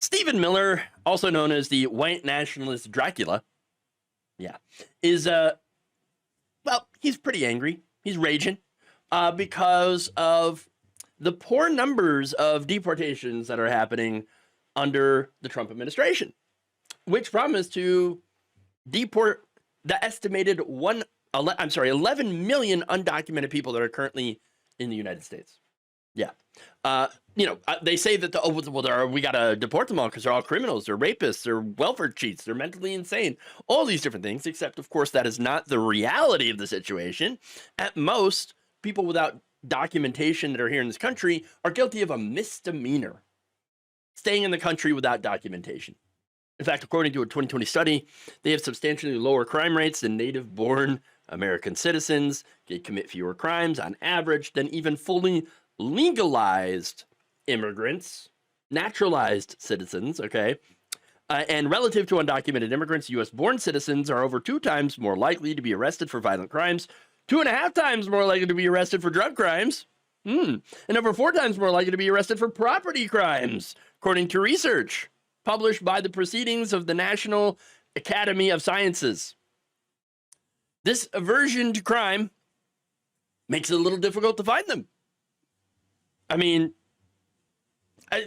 Stephen Miller, also known as the white nationalist Dracula, yeah, is well, he's pretty angry. He's raging because of the poor numbers of deportations that are happening under the Trump administration, which promised to deport the estimated 11 million undocumented people that are currently in the United States. Yeah. They say that we got to deport them all because they're all criminals, they're rapists, they're welfare cheats, they're mentally insane, all these different things, except, of course, that is not the reality of the situation. At most, people without documentation that are here in this country are guilty of a misdemeanor, staying in the country without documentation. In fact, according to a 2020 study, they have substantially lower crime rates than native-born American citizens. They commit fewer crimes on average than even fully legalized immigrants, naturalized citizens, okay? And relative to undocumented immigrants, U.S.-born citizens are over 2 times more likely to be arrested for violent crimes, 2.5 times more likely to be arrested for drug crimes, and over 4 times more likely to be arrested for property crimes, according to research published by the Proceedings of the National Academy of Sciences. This aversion to crime makes it a little difficult to find them. I mean,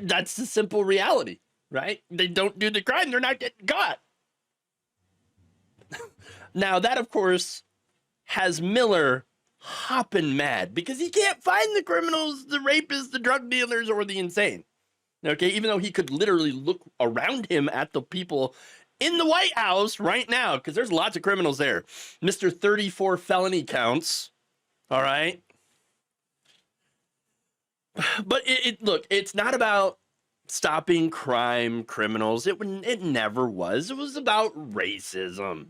that's the simple reality, right? They don't do the crime, they're not getting caught. Now, that, of course, has Miller hopping mad because he can't find the criminals, the rapists, the drug dealers, or the insane. Okay, even though he could literally look around him at the people in the White House right now, because there's lots of criminals there. Mr. 34 felony counts, all right? But look, it's not about stopping crime, criminals. It never was. It was about racism.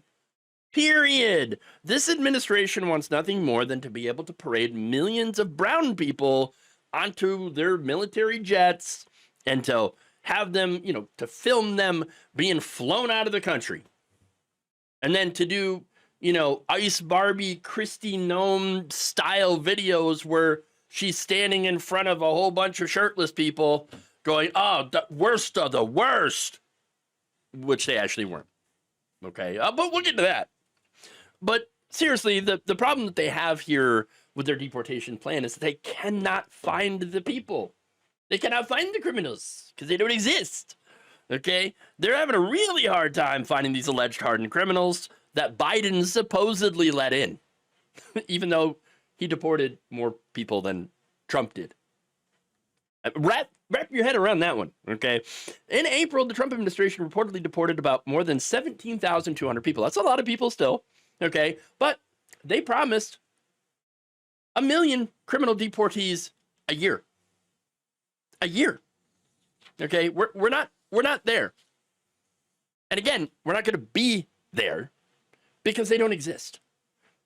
Period. This administration wants nothing more than to be able to parade millions of brown people onto their military jets and to have them, to film them being flown out of the country. And then to do, Ice Barbie, Kristi Noem style videos where she's standing in front of a whole bunch of shirtless people going, oh, the worst of the worst, which they actually weren't. Okay, but we'll get to that. But seriously, the problem that they have here with their deportation plan is that they cannot find the people. They cannot find the criminals because they don't exist. Okay, they're having a really hard time finding these alleged hardened criminals that Biden supposedly let in, even though he deported more people than Trump did. Wrap your head around that one, okay? In April, the Trump administration reportedly deported about more than 17,200 people. That's a lot of people still, okay? But they promised 1 million criminal deportees a year. A year. Okay, we're not there. And again, we're not going to be there because they don't exist.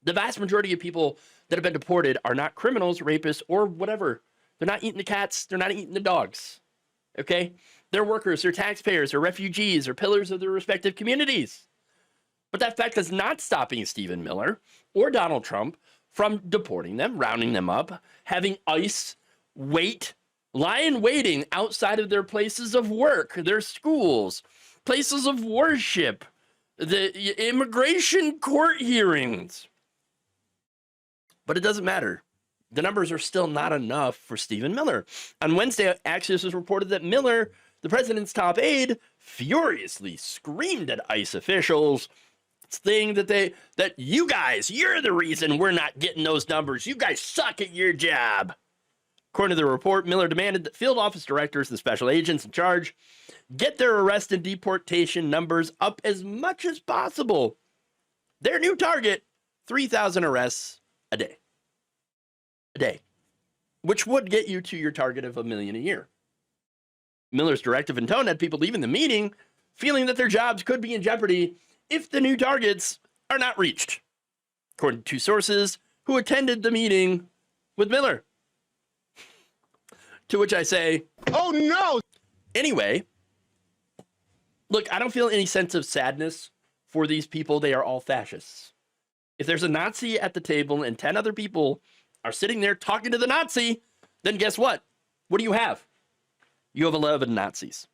The vast majority of people that have been deported are not criminals, rapists, or whatever. They're not eating the cats. They're not eating the dogs. Okay? They're workers, they're taxpayers, they're refugees, they're pillars of their respective communities. But that fact is not stopping Stephen Miller or Donald Trump from deporting them, rounding them up, having ICE lie in waiting outside of their places of work, their schools, places of worship, the immigration court hearings. But it doesn't matter. The numbers are still not enough for Stephen Miller. On Wednesday, Axios has reported that Miller, the president's top aide, furiously screamed at ICE officials, saying that you guys, you're the reason we're not getting those numbers. You guys suck at your job. According to the report, Miller demanded that field office directors and special agents in charge get their arrest and deportation numbers up as much as possible. Their new target, 3,000 arrests a day. A day. Which would get you to your target of 1 million a year. Miller's directive and tone had people leaving the meeting feeling that their jobs could be in jeopardy if the new targets are not reached, according to sources who attended the meeting with Miller. To which I say, oh no! Anyway, look, I don't feel any sense of sadness for these people. They are all fascists. If there's a Nazi at the table and 10 other people are sitting there talking to the Nazi, then guess what? What do you have? You have 11 Nazis.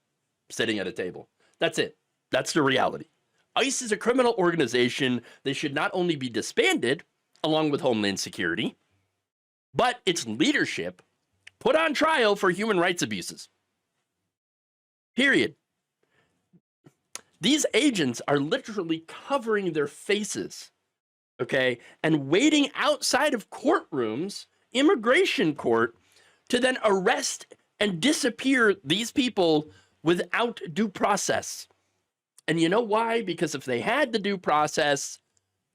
sitting at a table. That's it. That's the reality. ICE is a criminal organization. They should not only be disbanded, along with Homeland Security, but its leadership put on trial for human rights abuses. Period. These agents are literally covering their faces, okay, and waiting outside of courtrooms, immigration court, to then arrest and disappear these people without due process. And you know why? Because if they had the due process,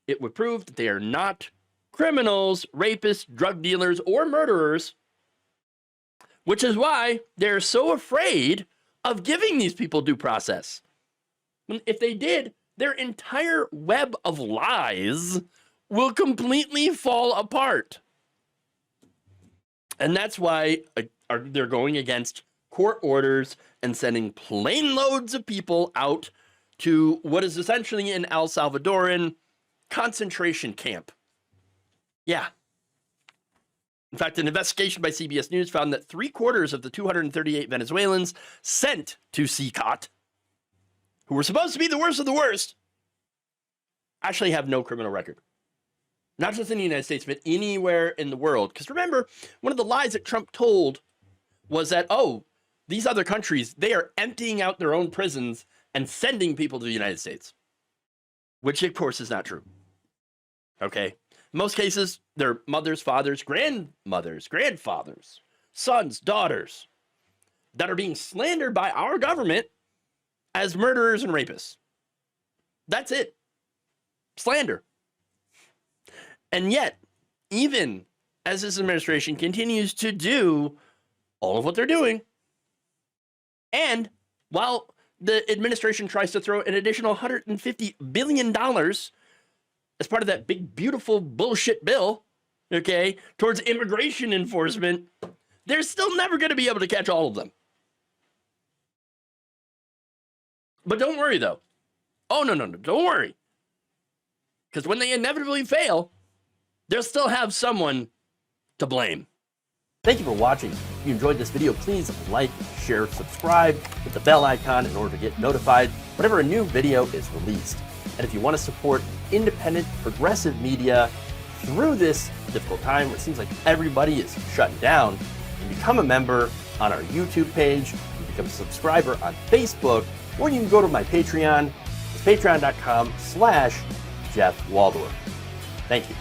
it would prove that they are not criminals, rapists, drug dealers, or murderers, which is why they're so afraid of giving these people due process. If they did, their entire web of lies will completely fall apart. And that's why they're going against court orders and sending plane loads of people out to what is essentially an El Salvadoran concentration camp. Yeah. In fact, an investigation by CBS News found that 3/4 of the 238 Venezuelans sent to CCOT, who were supposed to be the worst of the worst, actually have no criminal record. Not just in the United States, but anywhere in the world. Because remember, one of the lies that Trump told was that, oh, these other countries, they are emptying out their own prisons and sending people to the United States. Which, of course, is not true. Okay? In most cases, they're mothers, fathers, grandmothers, grandfathers, sons, daughters that are being slandered by our government as murderers and rapists. That's it. Slander. And yet, even as this administration continues to do all of what they're doing, and while the administration tries to throw an additional $150 billion as part of that big, beautiful bullshit bill, okay, towards immigration enforcement, they're still never going to be able to catch all of them. But don't worry, though. Oh, no, don't worry. Because when they inevitably fail, they'll still have someone to blame. Thank you for watching. If you enjoyed this video, please like, share, subscribe, hit the bell icon in order to get notified whenever a new video is released. And if you want to support independent, progressive media through this difficult time where it seems like everybody is shutting down, you can become a member on our YouTube page, you can become a subscriber on Facebook, or you can go to my Patreon. It's patreon.com/Jeff Waldorf. Thank you.